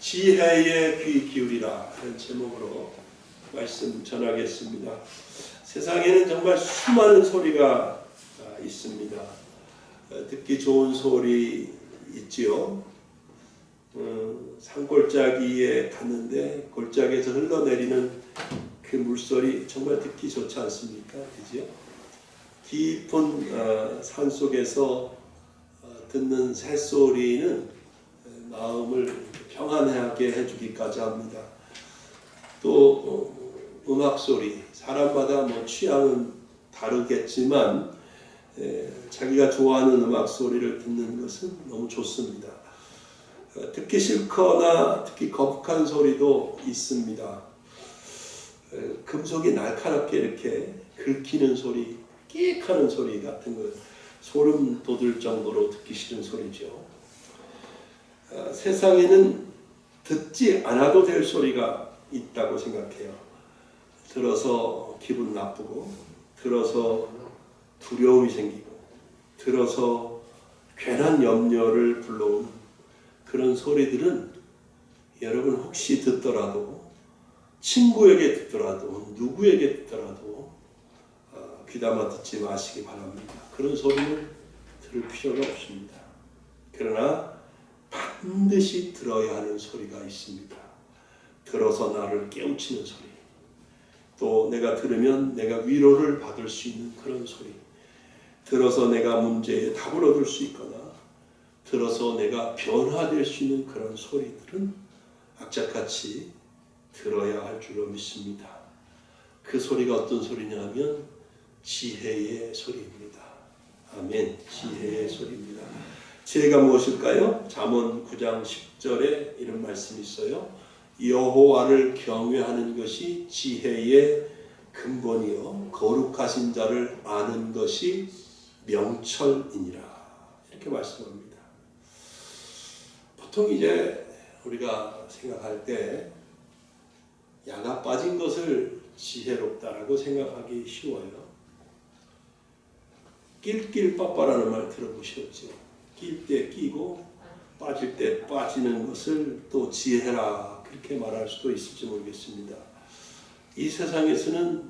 지혜에 귀 기울이라 하는 제목으로 말씀 전하겠습니다. 세상에는 정말 수많은 소리가 있습니다. 듣기 좋은 소리 있지요. 산골짜기에 갔는데 골짜기에서 흘러내리는 그 물소리 정말 듣기 좋지 않습니까? 그죠? 깊은 산속에서 듣는 새소리는 마음을 평안하게 해주기까지 합니다. 또 음악소리, 사람마다 뭐 취향은 다르겠지만 자기가 좋아하는 음악소리를 듣는 것은 너무 좋습니다. 듣기 싫거나 듣기 거북한 소리도 있습니다. 금속이 날카롭게 이렇게 긁히는 소리, 끼익하는 소리 같은 거 소름 돋을 정도로 듣기 싫은 소리죠. 세상에는 듣지 않아도 될 소리가 있다고 생각해요. 들어서 기분 나쁘고, 들어서 두려움이 생기고, 들어서 괜한 염려를 불러오는 그런 소리들은 여러분 혹시 듣더라도, 친구에게 듣더라도, 누구에게 듣더라도 귀담아 듣지 마시기 바랍니다. 그런 소리는 들을 필요가 없습니다. 그러나 반드시 들어야 하는 소리가 있습니다. 들어서 나를 깨우치는 소리, 또 내가 들으면 내가 위로를 받을 수 있는 그런 소리, 들어서 내가 문제에 답을 얻을 수 있거나 들어서 내가 변화될 수 있는 그런 소리들은 악착같이 들어야 할 줄로 믿습니다. 그 소리가 어떤 소리냐 하면 지혜의 소리입니다. 아멘. 지혜의 소리입니다. 지혜가 무엇일까요? 잠언 9장 10절에 이런 말씀이 있어요. 여호와를 경외하는 것이 지혜의 근본이요 거룩하신 자를 아는 것이 명철이니라. 이렇게 말씀합니다. 보통 이제 우리가 생각할 때 야가 빠진 것을 지혜롭다라고 생각하기 쉬워요. 낄낄빠빠라는 말 들어보셨죠? 낄 때 끼고 빠질 때 빠지는 것을 또 지혜라 그렇게 말할 수도 있을지 모르겠습니다. 이 세상에서는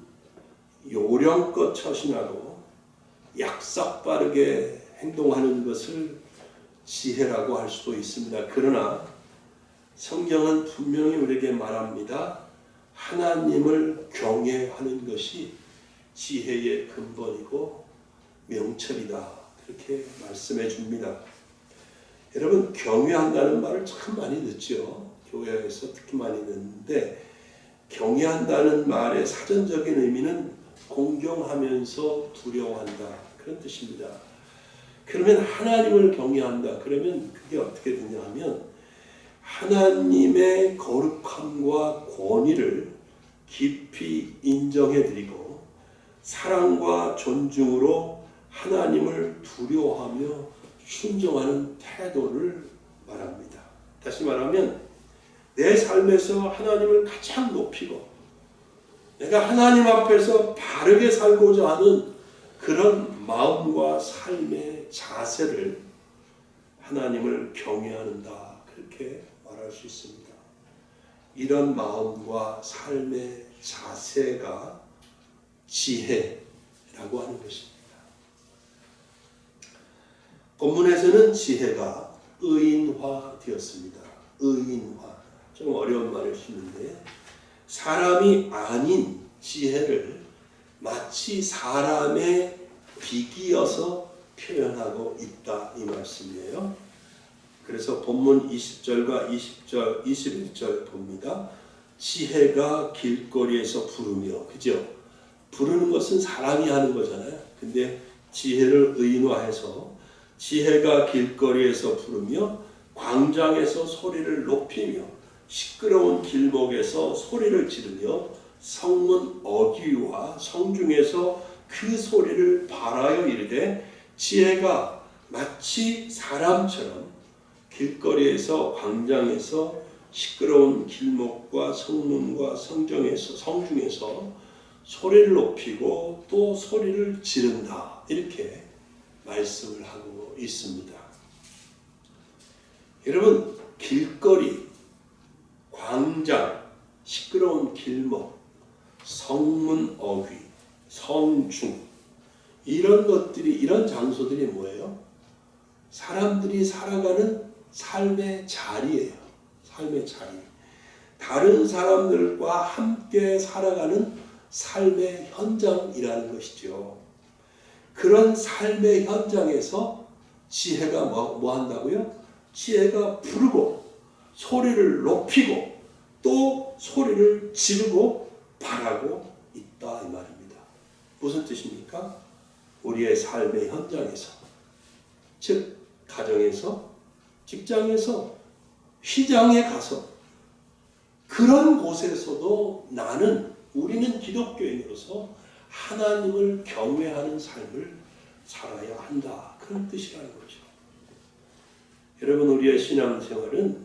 요령껏 처신하고 약삭빠르게 행동하는 것을 지혜라고 할 수도 있습니다. 그러나 성경은 분명히 우리에게 말합니다. 하나님을 경외하는 것이 지혜의 근본이고 명철이다. 그렇게 말씀해 줍니다. 여러분, 경외한다는 말을 참 많이 듣죠. 교회에서 특히 많이 듣는데, 경외한다는 말의 사전적인 의미는 공경하면서 두려워한다, 그런 뜻입니다. 그러면 하나님을 경외한다, 그러면 그게 어떻게 되냐 하면 하나님의 거룩함과 권위를 깊이 인정해드리고 사랑과 존중으로 하나님을 두려워하며 순종하는 태도를 말합니다. 다시 말하면 내 삶에서 하나님을 가장 높이고 내가 하나님 앞에서 바르게 살고자 하는 그런 마음과 삶의 자세를 하나님을 경외한다, 그렇게 말할 수 있습니다. 이런 마음과 삶의 자세가 지혜라고 하는 것입니다. 본문에서는 지혜가 의인화되었습니다. 의인화. 좀 어려운 말일 수 있는데 사람이 아닌 지혜를 마치 사람에 비기어서 표현하고 있다, 이 말씀이에요. 그래서 본문 20절과 21절 봅니다. 지혜가 길거리에서 부르며, 그죠? 부르는 것은 사람이 하는 거잖아요. 근데 지혜를 의인화해서 지혜가 길거리에서 부르며 광장에서 소리를 높이며 시끄러운 길목에서 소리를 지르며 성문 어귀와 성중에서 그 소리를 발하여 이르되 지혜가 마치 사람처럼 길거리에서 광장에서 시끄러운 길목과 성문과 성중에서 소리를 높이고 또 소리를 지른다, 이렇게 말씀을 하고 있습니다. 여러분, 길거리, 이런 것들이, 이런 장소들이 뭐예요? 사람들이 살아가는 삶의 자리예요. 삶의 자리. 다른 사람들과 함께 살아가는 삶의 현장이라는 것이죠. 그런 삶의 현장에서 지혜가 뭐 한다고요? 지혜가 부르고 소리를 높이고 또 소리를 지르고 바라고 있다 이 말입니다. 무슨 뜻입니까? 우리의 삶의 현장에서, 즉 가정에서, 직장에서, 시장에 가서 그런 곳에서도 우리는 기독교인으로서 하나님을 경외하는 삶을 살아야 한다. 그런 뜻이라는 거죠. 여러분, 우리의 신앙생활은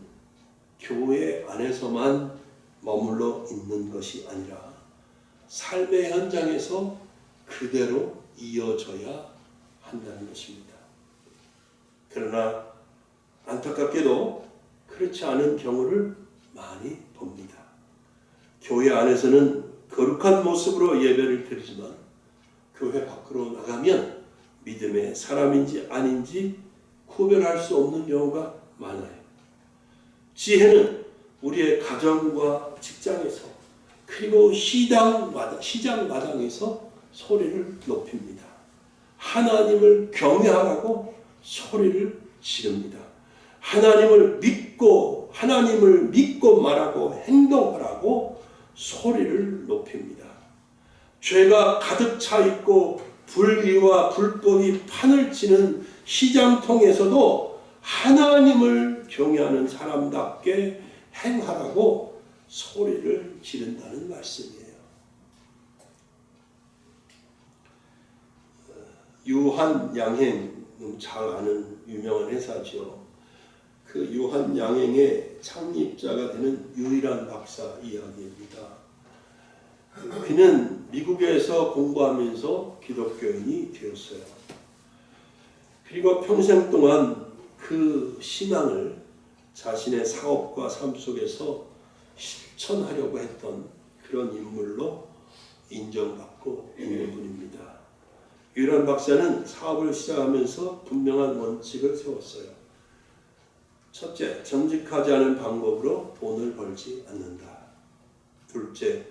교회 안에서만 머물러 있는 것이 아니라 삶의 현장에서 그대로 이어져야 한다는 것입니다. 그러나 안타깝게도 그렇지 않은 경우를 많이 봅니다. 교회 안에서는 거룩한 모습으로 예배를 드리지만 교회 밖으로 나가면 믿음의 사람인지 아닌지 구별할 수 없는 경우가 많아요. 지혜는 우리의 가정과 직장에서 그리고 시장 마당에서 소리를 높입니다. 하나님을 경외하라고 소리를 지릅니다. 하나님을 믿고 말하고 행동하라고 소리를 높입니다. 죄가 가득 차 있고 불의와 불법이 판을 치는 시장통에서도 하나님을 경외하는 사람답게 행하라고 소리를 지른다는 말씀이에요. 유한 양행, 잘 아는 유명한 회사죠. 그 유한 양행의 창립자가 되는 유일한 박사 이야기입니다. 그는 미국에서 공부하면서 기독교인이 되었어요. 그리고 평생 동안 그 신앙을 자신의 사업과 삶 속에서 실천하려고 했던 그런 인물로 인정받고 있는 분입니다. 유일한 박사는 사업을 시작하면서 분명한 원칙을 세웠어요. 첫째, 정직하지 않은 방법으로 돈을 벌지 않는다. 둘째,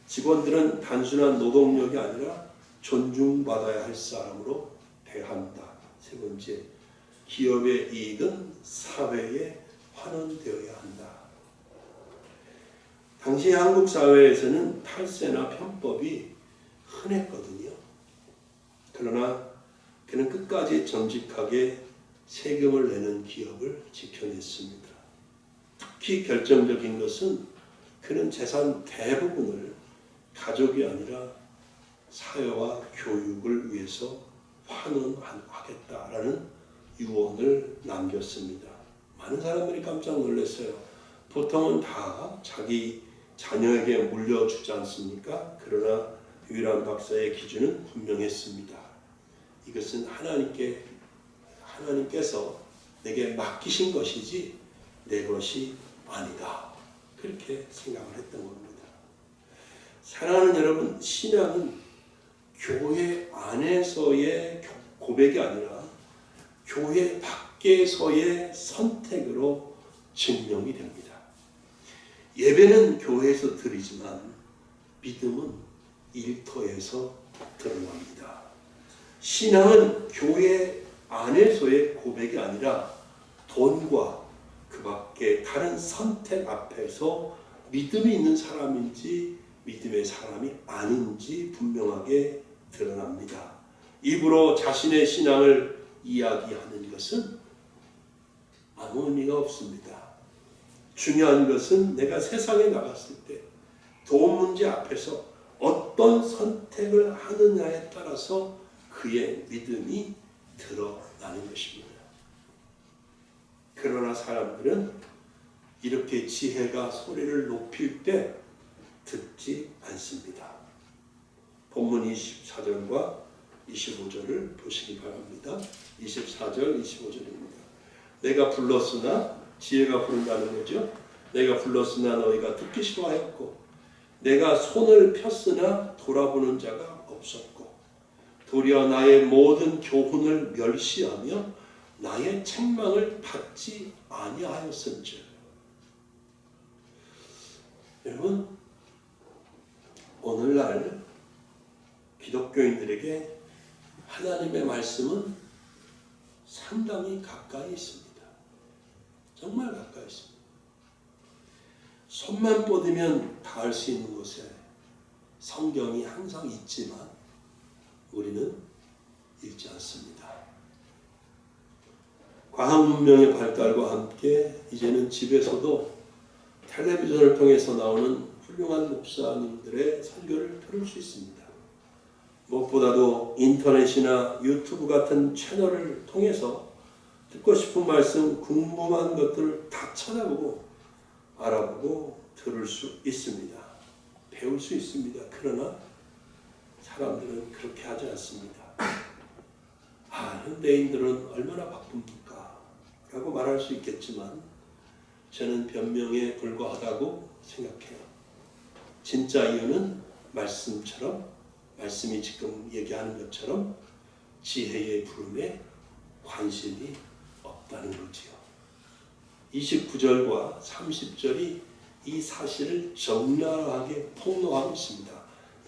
직원들은 단순한 노동력이 아니라 존중받아야 할 사람으로 대한다. 세 번째, 기업의 이익은 사회에 환원되어야 한다. 당시 한국 사회에서는 탈세나 편법이 흔했거든요. 그러나 그는 끝까지 정직하게 세금을 내는 기업을 지켜냈습니다. 특히 결정적인 것은 그는 재산 대부분을 가족이 아니라 사회와 교육을 위해서 환원하겠다라는 유언을 남겼습니다. 많은 사람들이 깜짝 놀랐어요. 보통은 다 자기 자녀에게 물려주지 않습니까? 그러나 유일한 박사의 기준은 분명했습니다. 이것은 하나님께서 내게 맡기신 것이지 내 것이 아니다. 그렇게 생각을 했던 겁니다. 사랑하는 여러분, 신앙은 교회 안에서의 고백이 아니라 교회 밖에서의 선택으로 증명이 됩니다. 예배는 교회에서 드리지만 믿음은 일터에서 드러납니다. 신앙은 교회 안에서의 고백이 아니라 돈과 그 밖에 다른 선택 앞에서 믿음이 있는 사람인지 믿음의 사람이 아닌지 분명하게 드러납니다. 입으로 자신의 신앙을 이야기하는 것은 아무 의미가 없습니다. 중요한 것은 내가 세상에 나갔을 때 돈 문제 앞에서 어떤 선택을 하느냐에 따라서 그의 믿음이 드러나는 것입니다. 그러나 사람들은 이렇게 지혜가 소리를 높일 때 듣지 않습니다. 본문 24절과 25절을 보시기 바랍니다. 24절, 25절입니다. 내가 불렀으나 지혜가 부른다는 거죠. 내가 불렀으나 너희가 듣기 싫어하였고 내가 손을 폈으나 돌아보는 자가 없었고 도리어 나의 모든 교훈을 멸시하며 나의 책망을 받지 아니하였은즉. 여러분, 오늘날 기독교인들에게 하나님의 말씀은 상당히 가까이 있습니다. 정말 가까이 있습니다. 손만 뻗으면 닿을 수 있는 곳에 성경이 항상 있지만 우리는 읽지 않습니다. 과학 문명의 발달과 함께 이제는 집에서도 텔레비전을 통해서 나오는 훌륭한 목사님들의 설교를 들을 수 있습니다. 무엇보다도 인터넷이나 유튜브 같은 채널을 통해서 듣고 싶은 말씀, 궁금한 것들을 다 찾아보고 알아보고 들을 수 있습니다. 배울 수 있습니다. 그러나 사람들은 그렇게 하지 않습니다. 현대인들은 얼마나 바쁩니까? 라고 말할 수 있겠지만 저는 변명에 불과하다고 생각해요. 진짜 이유는 말씀이 지금 얘기하는 것처럼 지혜의 부름에 관심이 없다는 거지요. 29절과 30절이 이 사실을 적나라하게 폭로하고 있습니다.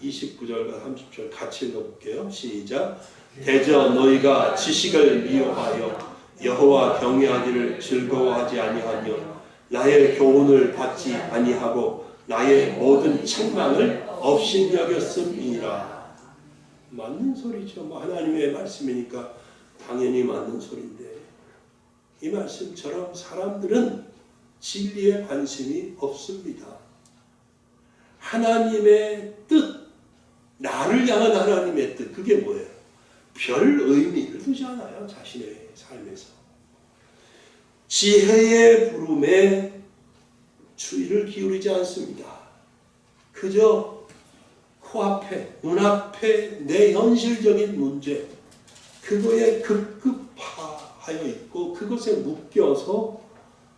29절과 30절 같이 읽어볼게요. 시작. 대저 너희가 지식을 미워하여 여호와 경외하기를 즐거워하지 아니하며 나의 교훈을 받지 아니하고 나의 모든 책망을 업신여겼음이니라. 맞는 소리죠. 하나님의 말씀이니까 당연히 맞는 소리인데 이 말씀처럼 사람들은 진리에 관심이 없습니다. 하나님의 뜻, 나를 향한 하나님의 뜻, 그게 뭐예요? 별 의미를 두지 않아요. 자신의 삶에서. 지혜의 부름에 주의를 기울이지 않습니다. 그저 코앞에, 눈앞에 내 현실적인 문제, 그거에 급급하여 있고 그것에 묶여서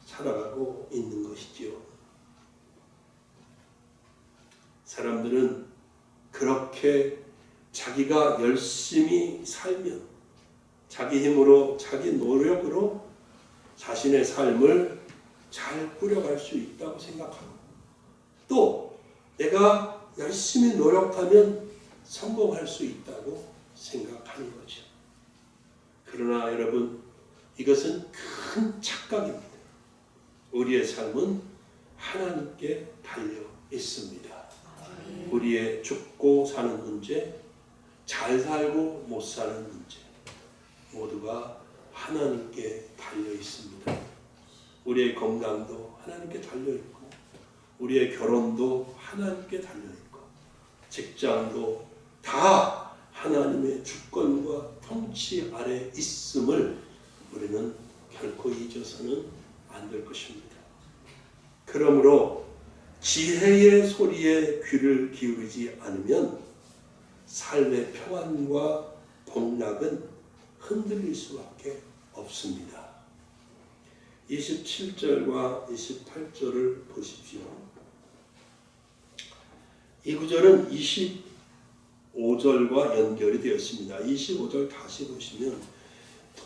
살아가고 있는 것이지요. 사람들은 그렇게 자기가 열심히 살면 자기 힘으로, 자기 노력으로 자신의 삶을 잘 꾸려갈 수 있다고 생각하고 또 내가 열심히 노력하면 성공할 수 있다고 생각하는 거죠. 그러나 여러분, 이것은 큰 착각입니다. 우리의 삶은 하나님께 달려 있습니다. 우리의 죽고 사는 문제, 잘 살고 못 사는 문제, 모두가 하나님께 달려 있습니다. 우리의 건강도 하나님께 달려 있고, 우리의 결혼도 하나님께 달려 있고, 직장도 다 하나님의 주권과 통치 아래 있음을 우리는 결코 잊어서는 안 될 것입니다. 그러므로 지혜의 소리에 귀를 기울이지 않으면 삶의 평안과 복락은 흔들릴 수밖에 없습니다. 27절과 28절을 보십시오. 이 구절은 25절과 연결이 되어 있습니다. 25절 다시 보시면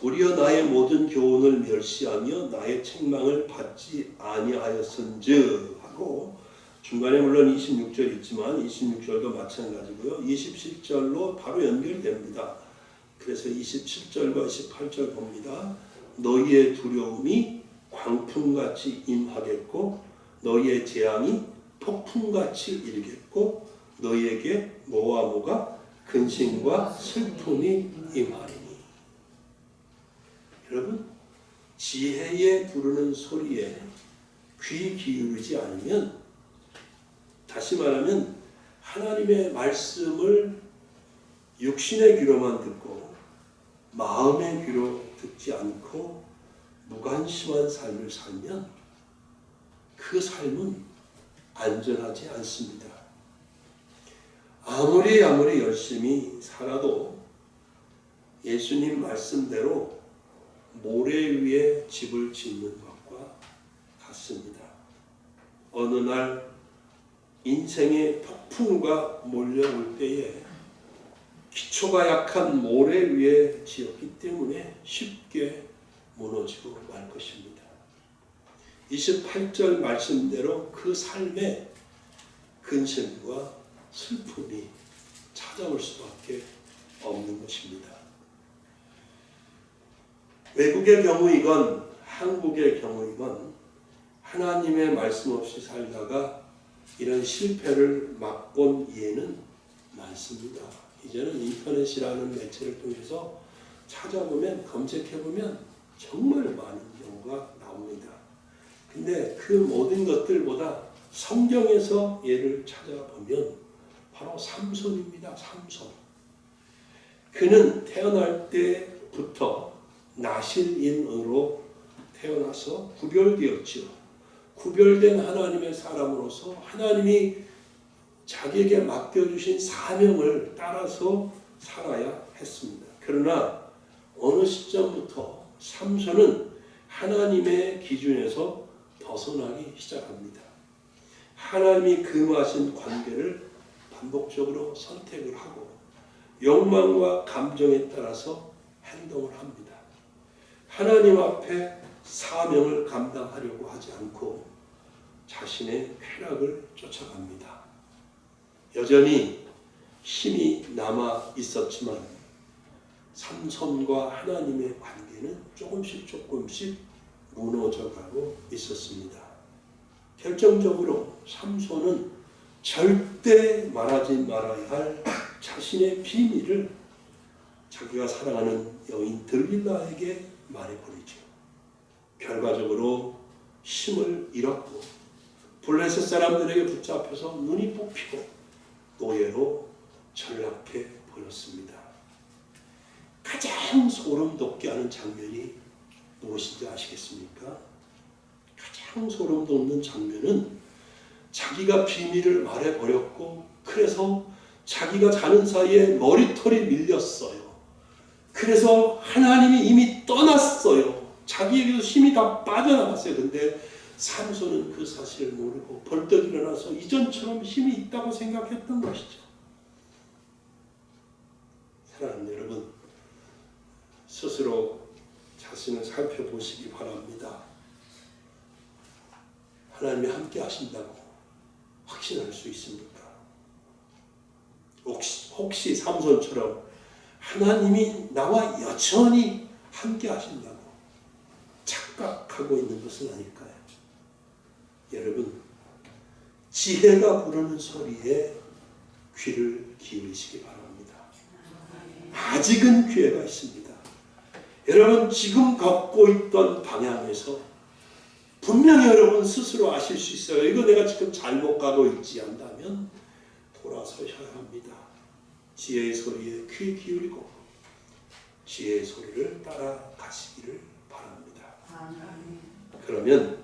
도리어 나의 모든 교훈을 멸시하며 나의 책망을 받지 아니하였은즉 하고 중간에 물론 26절 있지만 26절도 마찬가지고요. 27절로 바로 연결됩니다. 그래서 27절과 28절 봅니다. 너희의 두려움이 광풍같이 임하겠고 너희의 재앙이 폭풍같이 일겠고 너희에게 뭐와 뭐가 근심과 슬픔이 임하리니. 여러분, 지혜에 부르는 소리에 귀 기울이지 않으면, 다시 말하면 하나님의 말씀을 육신의 귀로만 듣고 마음의 귀로 듣지 않고 무관심한 삶을 살면 그 삶은 안전하지 않습니다. 아무리 열심히 살아도 예수님 말씀대로 모래 위에 집을 짓는 것과 같습니다. 어느 날 인생의 폭풍우가 몰려올 때에 기초가 약한 모래 위에 지었기 때문에 쉽게 무너지고 말 것입니다. 28절 말씀대로 그 삶에 근심과 슬픔이 찾아올 수밖에 없는 것입니다. 외국의 경우이건 한국의 경우이건 하나님의 말씀 없이 살다가 이런 실패를 맛본 예는 많습니다. 이제는 인터넷이라는 매체를 통해서 찾아보면, 검색해보면 정말 많은 경우가 나옵니다. 근데 그 모든 것들보다 성경에서 예를 찾아보면 바로 삼손입니다. 삼손. 그는 태어날 때부터 나실인으로 태어나서 구별되었지요. 구별된 하나님의 사람으로서 하나님이 자기에게 맡겨주신 사명을 따라서 살아야 했습니다. 그러나 어느 시점부터 삼손은 하나님의 기준에서 벗어나기 시작합니다. 하나님이 금하신 관계를 반복적으로 선택을 하고 욕망과 감정에 따라서 행동을 합니다. 하나님 앞에 사명을 감당하려고 하지 않고 자신의 쾌락을 쫓아갑니다. 여전히 힘이 남아 있었지만 삼손과 하나님의 관계는 조금씩 무너져가고 있었습니다. 결정적으로 삼손은 절대 말하지 말아야 할 자신의 비밀을 자기가 사랑하는 여인 들릴라에게 말해버리죠. 결과적으로 힘을 잃었고 블레셋 사람들에게 붙잡혀서 눈이 뽑히고 노예로 전락해 버렸습니다. 가장 소름 돋게 하는 장면이 무엇인지 아시겠습니까? 가장 소름 돋는 장면은 자기가 비밀을 말해버렸고 그래서 자기가 자는 사이에 머리털이 밀렸어요. 그래서 하나님이 이미 떠났어요. 자기에게서 힘이 다 빠져나갔어요. 근데 삼손은 그 사실을 모르고 벌떡 일어나서 이전처럼 힘이 있다고 생각했던 것이죠. 사랑하는 여러분, 스스로 자신을 살펴보시기 바랍니다. 하나님이 함께 하신다고 확신할 수 있습니까? 혹시 삼손처럼 하나님이 나와 여전히 함께 하신다고 착각하고 있는 것은 아닐까요? 여러분, 지혜가 부르는 소리에 귀를 기울이시기 바랍니다. 아직은 기회가 있습니다. 여러분, 지금 걷고 있던 방향에서 분명히 여러분 스스로 아실 수 있어요. 이거 내가 지금 잘못 가고 있지 않다면 돌아서셔야 합니다. 지혜의 소리에 귀 기울이고 지혜의 소리를 따라가시기를 바랍니다. 그러면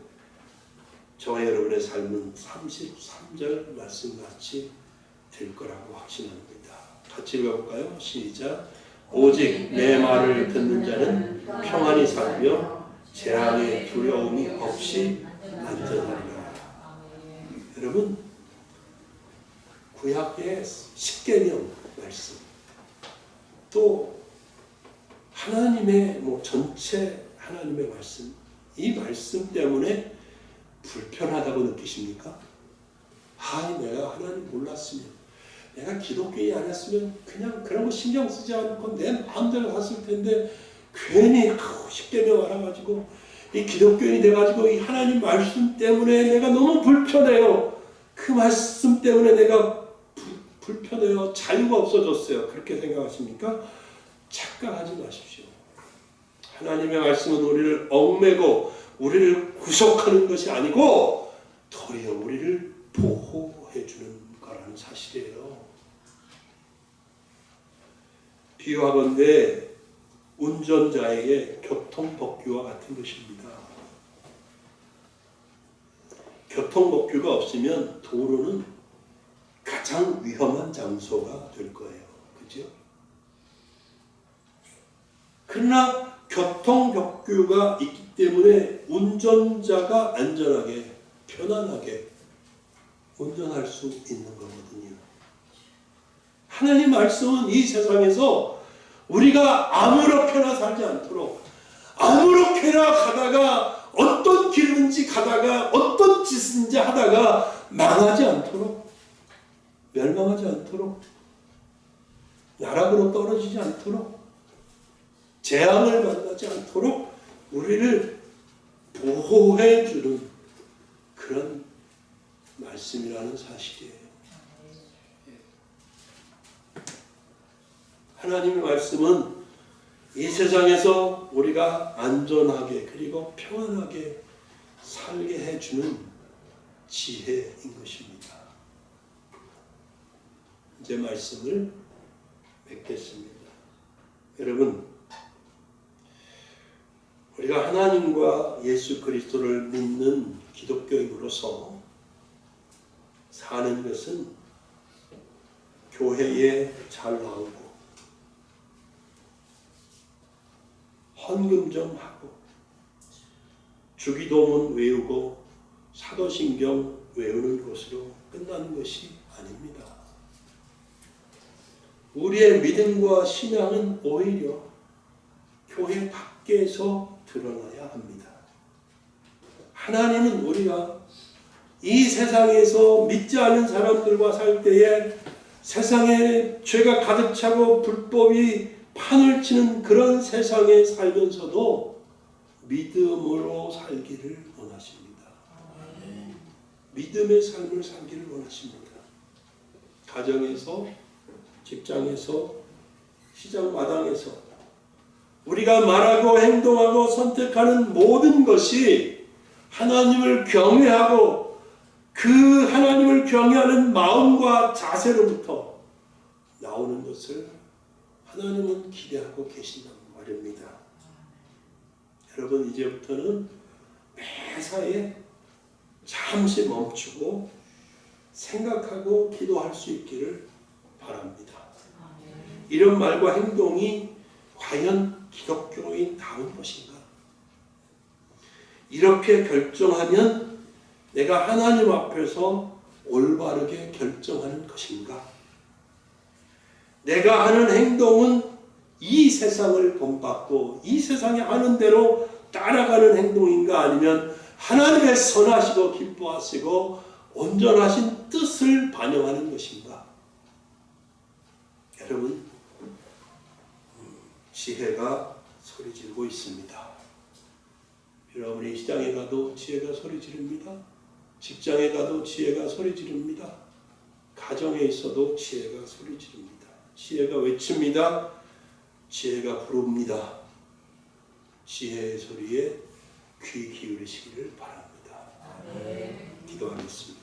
저와 여러분의 삶은 33절 말씀같이 될 거라고 확신합니다. 같이 읽어볼까요? 시작. 오직 내 말을 듣는 자는 평안히 살며 재앙의 두려움이 없이 안전하리라. 여러분, 구약의 십계명 말씀, 또 하나님의 전체 하나님의 말씀, 이 말씀 때문에 불편하다고 느끼십니까? 내가 하나님 몰랐으면, 내가 기독교인이 아니었으면 그냥 그런 거 신경 쓰지 않고 내 마음대로 갔을 텐데 괜히 십계명 알아가지고 이 기독교인이 돼가지고 이 하나님 말씀 때문에 내가 너무 불편해요. 그 말씀 때문에 내가 불편해요. 자유가 없어졌어요. 그렇게 생각하십니까? 착각하지 마십시오. 하나님의 말씀은 우리를 얽매고 우리를 구속하는 것이 아니고 도리어 우리를 보호해 주는 거라는 사실이에요. 비유하건대 운전자에게 교통법규와 같은 것입니다. 교통법규가 없으면 도로는 가장 위험한 장소가 될 거예요. 그죠? 그러나 교통법규가 있기 때문에 운전자가 안전하게, 편안하게 운전할 수 있는 거거든요. 하나님 말씀은 이 세상에서 우리가 아무렇게나 살지 않도록, 아무렇게나 가다가 어떤 길든지 가다가 어떤 짓인지 하다가 망하지 않도록, 멸망하지 않도록, 나락으로 떨어지지 않도록, 재앙을 만나지 않도록 우리를 보호해 주는 그런 말씀이라는 사실이에요. 하나님의 말씀은 이 세상에서 우리가 안전하게 그리고 평안하게 살게 해주는 지혜인 것입니다. 이제 말씀을 맺겠습니다. 여러분, 우리가 하나님과 예수 그리스도를 믿는 기독교인으로서 사는 것은 교회에 잘 나오고 헌금 좀 하고 주기도문 외우고 사도신경 외우는 것으로 끝나는 것이 아닙니다. 우리의 믿음과 신앙은 오히려 교회 밖에서 드러나야 합니다. 하나님은 우리가 이 세상에서 믿지 않는 사람들과 살 때에 세상에 죄가 가득 차고 불법이 판을 치는 그런 세상에 살면서도 믿음으로 살기를 원하십니다. 믿음의 삶을 살기를 원하십니다. 가정에서, 직장에서, 시장 마당에서 우리가 말하고 행동하고 선택하는 모든 것이 하나님을 경외하고 그 하나님을 경외하는 마음과 자세로부터 나오는 것을 하나님은 기대하고 계신단 말입니다. 여러분, 이제부터는 매사에 잠시 멈추고 생각하고 기도할 수 있기를 바랍니다. 이런 말과 행동이 과연 기독교인다운 것인가? 이렇게 결정하면 내가 하나님 앞에서 올바르게 결정하는 것인가? 내가 하는 행동은 이 세상을 본받고 이 세상이 하는 대로 따라가는 행동인가? 아니면 하나님의 선하시고 기뻐하시고 온전하신 뜻을 반영하는 것인가? 여러분, 지혜가 소리 지르고 있습니다. 여러분이 시장에 가도 지혜가 소리 지릅니다. 직장에 가도 지혜가 소리 지릅니다. 가정에 있어도 지혜가 소리 지릅니다. 지혜가 외칩니다. 지혜가 부릅니다. 지혜의 소리에 귀 기울이시기를 바랍니다. 기도하겠습니다.